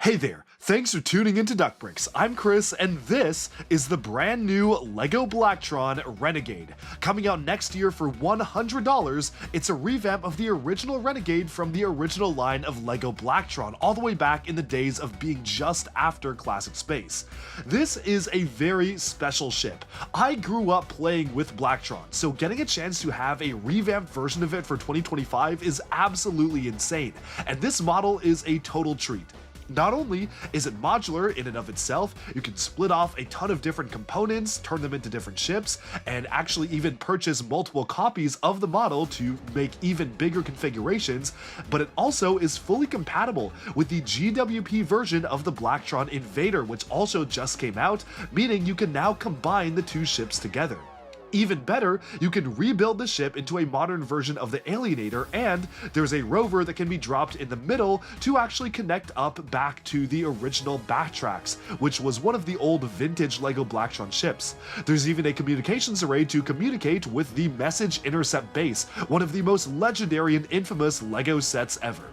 Hey there, thanks for tuning into Duckbricks. I'm Chris, and this is the brand new LEGO Blacktron Renegade. Coming out next year for $100, it's a revamp of the original Renegade from the original line of LEGO Blacktron, all the way back in the days of being just after Classic Space. This is a very special ship. I grew up playing with Blacktron, so getting a chance to have a revamped version of it for 2025 is absolutely insane, and this model is a total treat. Not only is it modular in and of itself, you can split off a ton of different components, turn them into different ships, and actually even purchase multiple copies of the model to make even bigger configurations, but it also is fully compatible with the GWP version of the Blacktron Invader, which also just came out, meaning you can now combine the two ships together. Even better, you can rebuild the ship into a modern version of the Alienator, and there's a rover that can be dropped in the middle to actually connect up back to the original backtracks, which was one of the old vintage LEGO Blacktron ships. There's even a communications array to communicate with the Message Intercept base, one of the most legendary and infamous LEGO sets ever.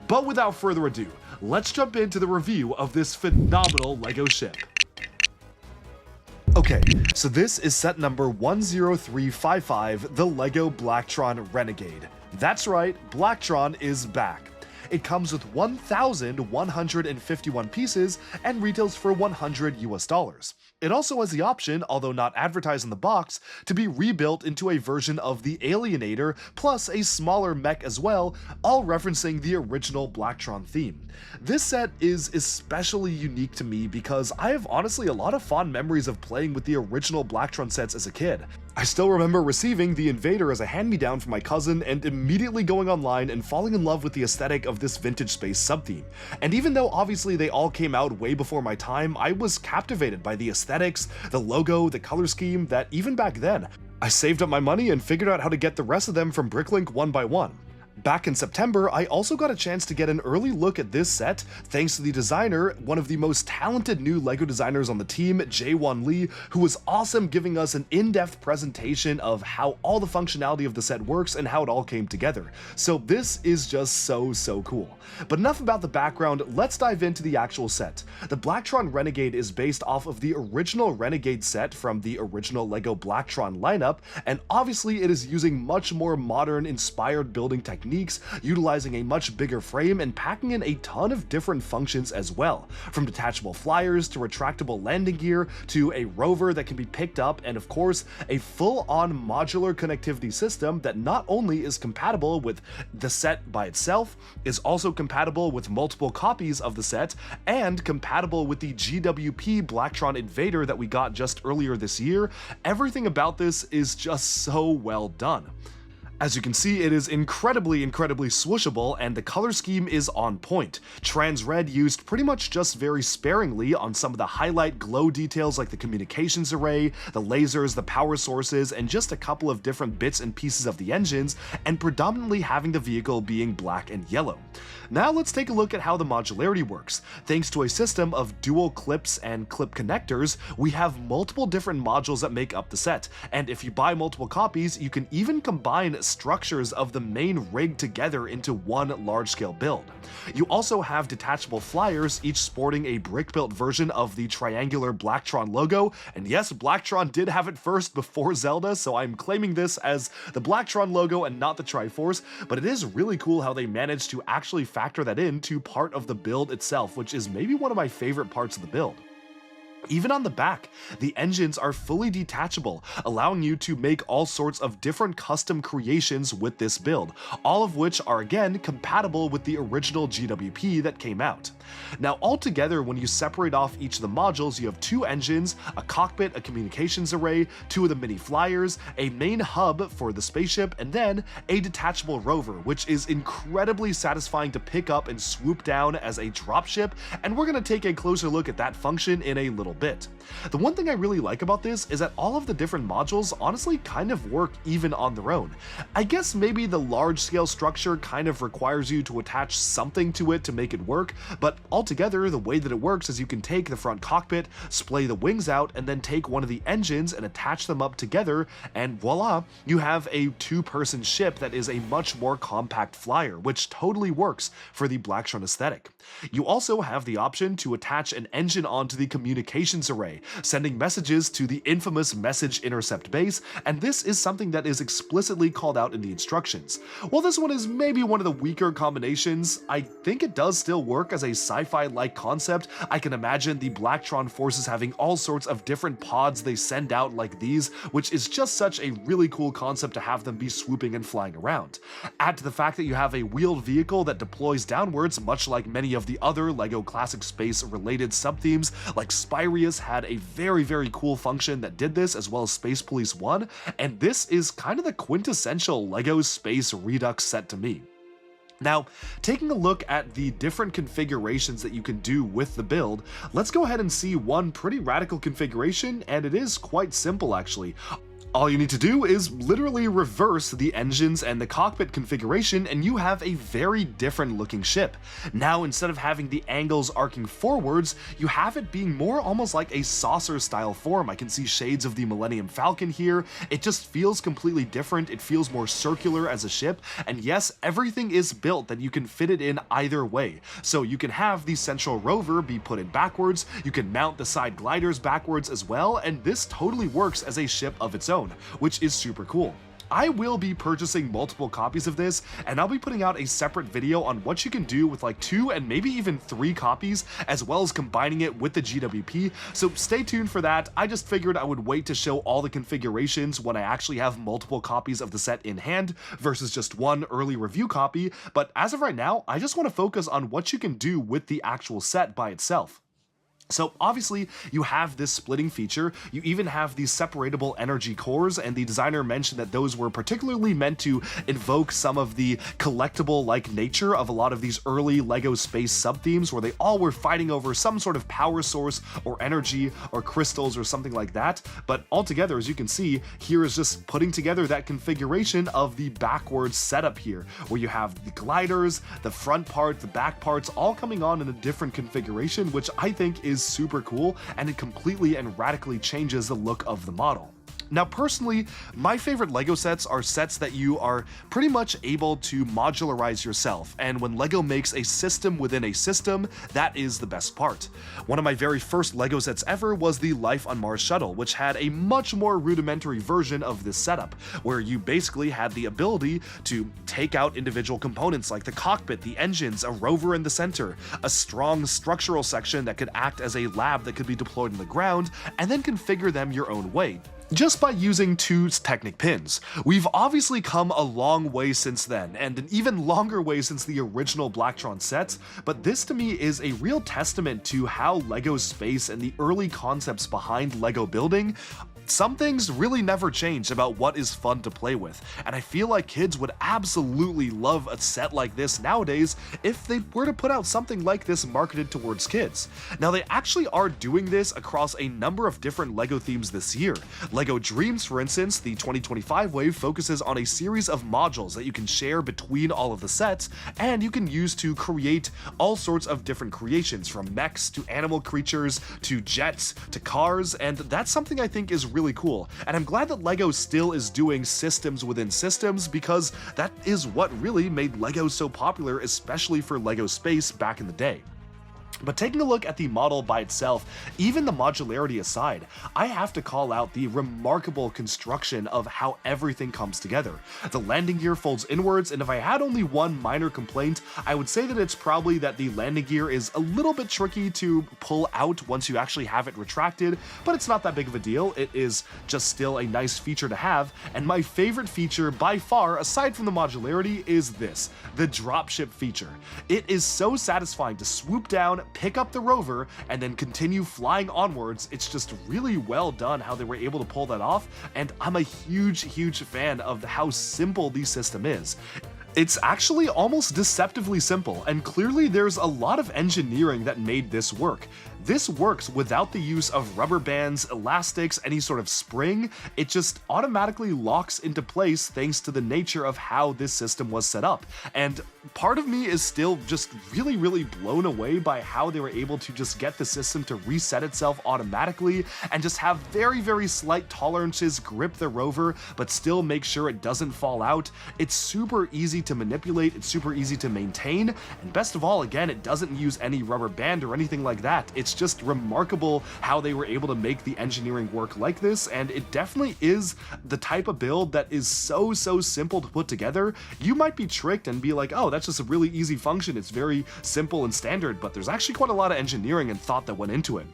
But without further ado, let's jump into the review of this phenomenal LEGO ship. Okay, so this is set number 10355, the LEGO Blacktron Renegade. That's right, Blacktron is back. It comes with 1,151 pieces and retails for $100 US. It also has the option, although not advertised in the box, to be rebuilt into a version of the Alienator, plus a smaller mech as well, all referencing the original Blacktron theme. This set is especially unique to me because I have honestly a lot of fond memories of playing with the original Blacktron sets as a kid. I still remember receiving the Invader as a hand-me-down from my cousin and immediately going online and falling in love with the aesthetic of this vintage space sub-theme. And even though obviously they all came out way before my time, I was captivated by the aesthetics, the logo, the color scheme, that even back then, I saved up my money and figured out how to get the rest of them from Bricklink one by one. Back in September, I also got a chance to get an early look at this set thanks to the designer, one of the most talented new LEGO designers on the team, Jaewon Lee, who was awesome giving us an in-depth presentation of how all the functionality of the set works and how it all came together. So this is just so cool. But enough about the background, let's dive into the actual set. The Blacktron Renegade is based off of the original Renegade set from the original LEGO Blacktron lineup, and obviously it is using much more modern inspired building techniques, utilizing a much bigger frame and packing in a ton of different functions as well, from detachable flyers to retractable landing gear to a rover that can be picked up, and of course a full-on modular connectivity system that not only is compatible with the set by itself, is also compatible with multiple copies of the set, and compatible with the GWP Blacktron Invader that we got just earlier this year. Everything about this is just so well done. As you can see, it is incredibly swooshable, and the color scheme is on point. Trans red used pretty much just very sparingly on some of the highlight glow details like the communications array, the lasers, the power sources, and just a couple of different bits and pieces of the engines, and predominantly having the vehicle being black and yellow. Now let's take a look at how the modularity works. Thanks to a system of dual clips and clip connectors, we have multiple different modules that make up the set, and if you buy multiple copies, you can even combine structures of the main rig together into one large-scale build. You also have detachable flyers, each sporting a brick-built version of the triangular Blacktron logo, and yes, Blacktron did have it first before Zelda, so I'm claiming this as the Blacktron logo and not the Triforce, but it is really cool how they managed to actually factor that into part of the build itself, which is maybe one of my favorite parts of the build. Even on the back, the engines are fully detachable, allowing you to make all sorts of different custom creations with this build, all of which are again compatible with the original GWP that came out. Now altogether, when you separate off each of the modules, you have two engines, a cockpit, a communications array, two of the mini flyers, a main hub for the spaceship, and then a detachable rover, which is incredibly satisfying to pick up and swoop down as a dropship, and we're going to take a closer look at that function in a little bit. The one thing I really like about this is that all of the different modules honestly kind of work even on their own. I guess maybe the large scale structure kind of requires you to attach something to it to make it work, but altogether the way that it works is you can take the front cockpit, splay the wings out, and then take one of the engines and attach them up together, and voila, you have a two-person ship that is a much more compact flyer, which totally works for the Blacktron aesthetic. You also have the option to attach an engine onto the communications array, sending messages to the infamous message intercept base, and this is something that is explicitly called out in the instructions. While this one is maybe one of the weaker combinations, I think it does still work as a sci-fi-like concept. I can imagine the Blacktron forces having all sorts of different pods they send out like these, which is just such a really cool concept to have them be swooping and flying around. Add to the fact that you have a wheeled vehicle that deploys downwards, much like many of the other LEGO Classic Space related sub-themes, like Spyrius had a very cool function that did this, as well as Space Police 1, and this is kind of the quintessential LEGO Space Redux set to me. Now, taking a look at the different configurations that you can do with the build, let's go ahead and see one pretty radical configuration, and it is quite simple actually. All you need to do is literally reverse the engines and the cockpit configuration and you have a very different looking ship. Now, instead of having the angles arcing forwards, you have it being more almost like a saucer style form. I can see shades of the Millennium Falcon here. It just feels completely different. It feels more circular as a ship, and yes, everything is built that you can fit it in either way. So you can have the central rover be put in backwards, you can mount the side gliders backwards as well, and this totally works as a ship of its own, which is super cool. I will be purchasing multiple copies of this, and I'll be putting out a separate video on what you can do with like 2 and maybe even 3 copies, as well as combining it with the GWP, so stay tuned for that. I just figured I would wait to show all the configurations when I actually have multiple copies of the set in hand, versus just one early review copy, but as of right now, I just want to focus on what you can do with the actual set by itself. So obviously you have this splitting feature, you even have these separatable energy cores, and the designer mentioned that those were particularly meant to invoke some of the collectible-like nature of a lot of these early LEGO space sub-themes where they all were fighting over some sort of power source or energy or crystals or something like that. But altogether, as you can see, here is just putting together that configuration of the backwards setup here, where you have the gliders, the front part, the back parts, all coming on in a different configuration, which I think is super cool, and it completely and radically changes the look of the model. Now, personally, my favorite LEGO sets are sets that you are pretty much able to modularize yourself, and when LEGO makes a system within a system, that is the best part. One of my very first LEGO sets ever was the Life on Mars shuttle, which had a much more rudimentary version of this setup, where you basically had the ability to take out individual components like the cockpit, the engines, a rover in the center, a strong structural section that could act as a lab that could be deployed in the ground, and then configure them your own way, just by using 2 Technic pins. We've obviously come a long way since then, and an even longer way since the original Blacktron sets, but this to me is a real testament to how LEGO Space and the early concepts behind LEGO building, some things really never change about what is fun to play with, and I feel like kids would absolutely love a set like this nowadays if they were to put out something like this marketed towards kids. Now, they actually are doing this across a number of different LEGO themes this year. LEGO Dreams, for instance, the 2025 wave, focuses on a series of modules that you can share between all of the sets, and you can use to create all sorts of different creations, from mechs to animal creatures to jets to cars, and that's something I think is really cool. And I'm glad that LEGO still is doing systems within systems, because that is what really made LEGO so popular, especially for LEGO Space back in the day. But taking a look at the model by itself, even the modularity aside, I have to call out the remarkable construction of how everything comes together. The landing gear folds inwards, and if I had only one minor complaint, I would say that it's probably that the landing gear is a little bit tricky to pull out once you actually have it retracted, but it's not that big of a deal. It is just still a nice feature to have, and my favorite feature by far, aside from the modularity, is this, the dropship feature. It is so satisfying to swoop down, pick up the rover, and then continue flying onwards. It's just really well done how they were able to pull that off, and I'm a huge fan of how simple the system is. It's actually almost deceptively simple, and clearly there's a lot of engineering that made this work. This works without the use of rubber bands, elastics, any sort of spring. It just automatically locks into place thanks to the nature of how this system was set up. And part of me is still just really blown away by how they were able to just get the system to reset itself automatically and just have very slight tolerances grip the Rover, but still make sure it doesn't fall out. It's super easy to manipulate, it's super easy to maintain, and best of all, again, it doesn't use any rubber band or anything like that. It's just remarkable how they were able to make the engineering work like this, and it definitely is the type of build that is so simple to put together. You might be tricked and be like, oh, that's just a really easy function, it's very simple and standard, but there's actually quite a lot of engineering and thought that went into it.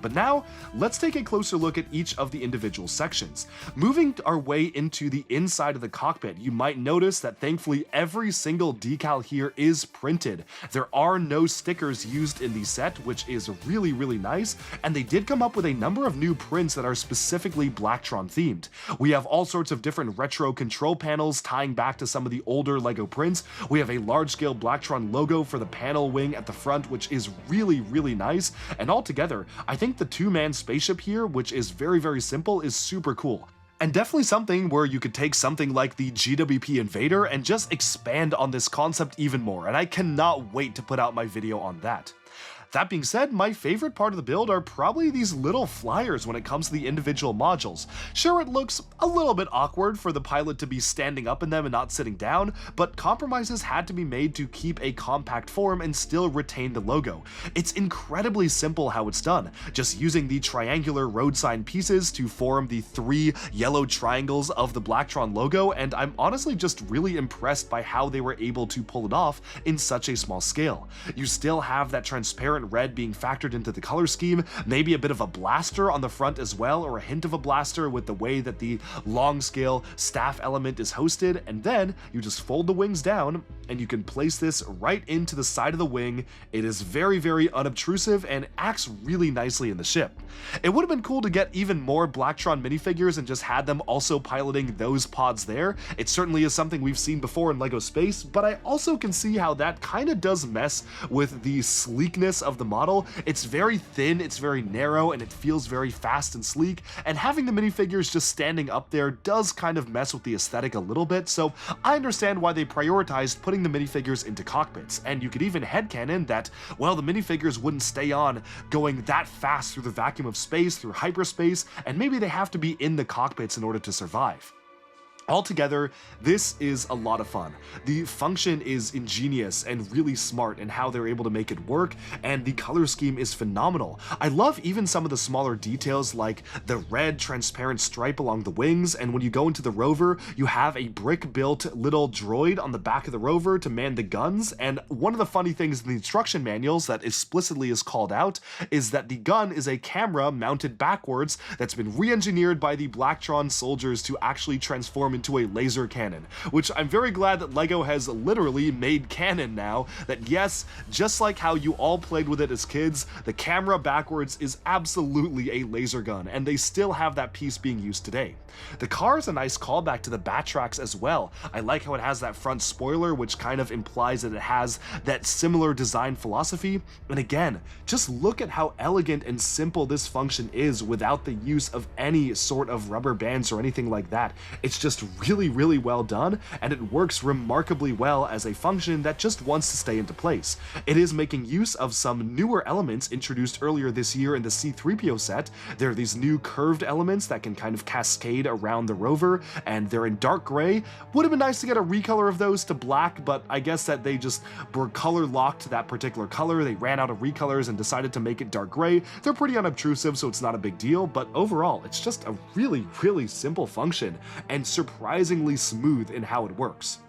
But now, let's take a closer look at each of the individual sections. Moving our way into the inside of the cockpit, you might notice that thankfully every single decal here is printed. There are no stickers used in the set, which is really nice, and they did come up with a number of new prints that are specifically Blacktron themed. We have all sorts of different retro control panels tying back to some of the older LEGO prints. We have a large-scale Blacktron logo for the panel wing at the front, which is really nice, and altogether, I think the two-man spaceship here, which is very simple, is super cool. And definitely something where you could take something like the GWP Invader and just expand on this concept even more, and I cannot wait to put out my video on that. That being said, my favorite part of the build are probably these little flyers when it comes to the individual modules. Sure, it looks a little bit awkward for the pilot to be standing up in them and not sitting down, but compromises had to be made to keep a compact form and still retain the logo. It's incredibly simple how it's done, just using the triangular road sign pieces to form the 3 yellow triangles of the Blacktron logo, and I'm honestly just really impressed by how they were able to pull it off in such a small scale. You still have that transparent red being factored into the color scheme, maybe a bit of a blaster on the front as well, or a hint of a blaster with the way that the long scale staff element is hosted, and then you just fold the wings down and you can place this right into the side of the wing. It is very unobtrusive and acts really nicely in the ship. It would have been cool to get even more Blacktron minifigures and just had them also piloting those pods there. It certainly is something we've seen before in LEGO Space, but I also can see how that kind of does mess with the sleekness of the model. It's very thin, it's very narrow, and it feels very fast and sleek, and having the minifigures just standing up there does kind of mess with the aesthetic a little bit, so I understand why they prioritized putting the minifigures into cockpits, and you could even headcanon that, well, the minifigures wouldn't stay on going that fast through the vacuum of space, through hyperspace, and maybe they have to be in the cockpits in order to survive. Altogether, this is a lot of fun. The function is ingenious and really smart in how they're able to make it work, and the color scheme is phenomenal. I love even some of the smaller details like the red transparent stripe along the wings, and when you go into the Rover, you have a brick-built little droid on the back of the Rover to man the guns, and one of the funny things in the instruction manuals that explicitly is called out is that the gun is a camera mounted backwards that's been re-engineered by the Blacktron soldiers to actually transform into a laser cannon, which I'm very glad that LEGO has literally made canon now, that yes, just like how you all played with it as kids, the camera backwards is absolutely a laser gun, and they still have that piece being used today. The car is a nice callback to the Batrax as well. I like how it has that front spoiler, which kind of implies that it has that similar design philosophy, and again, just look at how elegant and simple this function is without the use of any sort of rubber bands or anything like that. It's just really well done, and it works remarkably well as a function that just wants to stay into place. It is making use of some newer elements introduced earlier this year in the C-3PO set. There are these new curved elements that can kind of cascade around the Rover, and they're in dark gray. Would have been nice to get a recolor of those to black, but I guess that they just were color locked to that particular color. They ran out of recolors and decided to make it dark gray. They're pretty unobtrusive, so it's not a big deal, but overall, it's just a really simple function, and surprisingly smooth in how it works.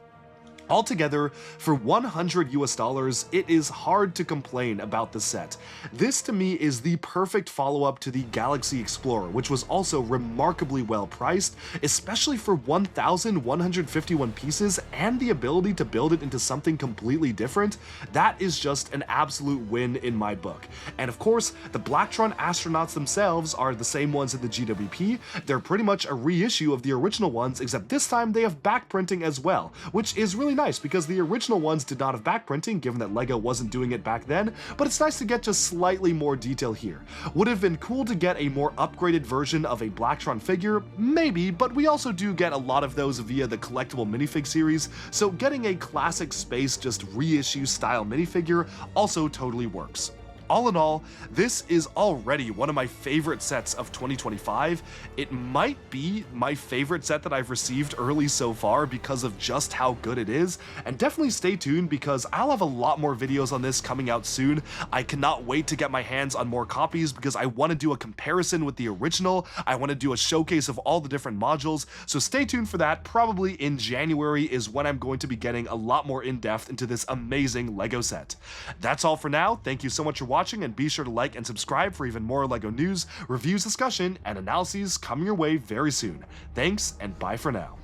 Altogether, for $100 US, it is hard to complain about the set. This to me is the perfect follow-up to the Galaxy Explorer, which was also remarkably well priced, especially for 1,151 pieces and the ability to build it into something completely different. That is just an absolute win in my book. And of course, the Blacktron astronauts themselves are the same ones in the GWP. They're pretty much a reissue of the original ones, except this time they have back printing as well, which is really really nice because the original ones did not have back printing, given that LEGO wasn't doing it back then, but it's nice to get just slightly more detail here. Would have been cool to get a more upgraded version of a Blacktron figure? Maybe, but we also do get a lot of those via the collectible minifig series, so getting a classic space just reissue style minifigure also totally works. All in all, this is already one of my favorite sets of 2025. It might be my favorite set that I've received early so far because of just how good it is, and definitely stay tuned because I'll have a lot more videos on this coming out soon. I cannot wait to get my hands on more copies because I want to do a comparison with the original. I want to do a showcase of all the different modules, so stay tuned for that. Probably in January is when I'm going to be getting a lot more in-depth into this amazing LEGO set. That's all for now. Thank you so much for watching, and be sure to like and subscribe for even more LEGO news, reviews, discussion, and analyses coming your way very soon. Thanks, and bye for now.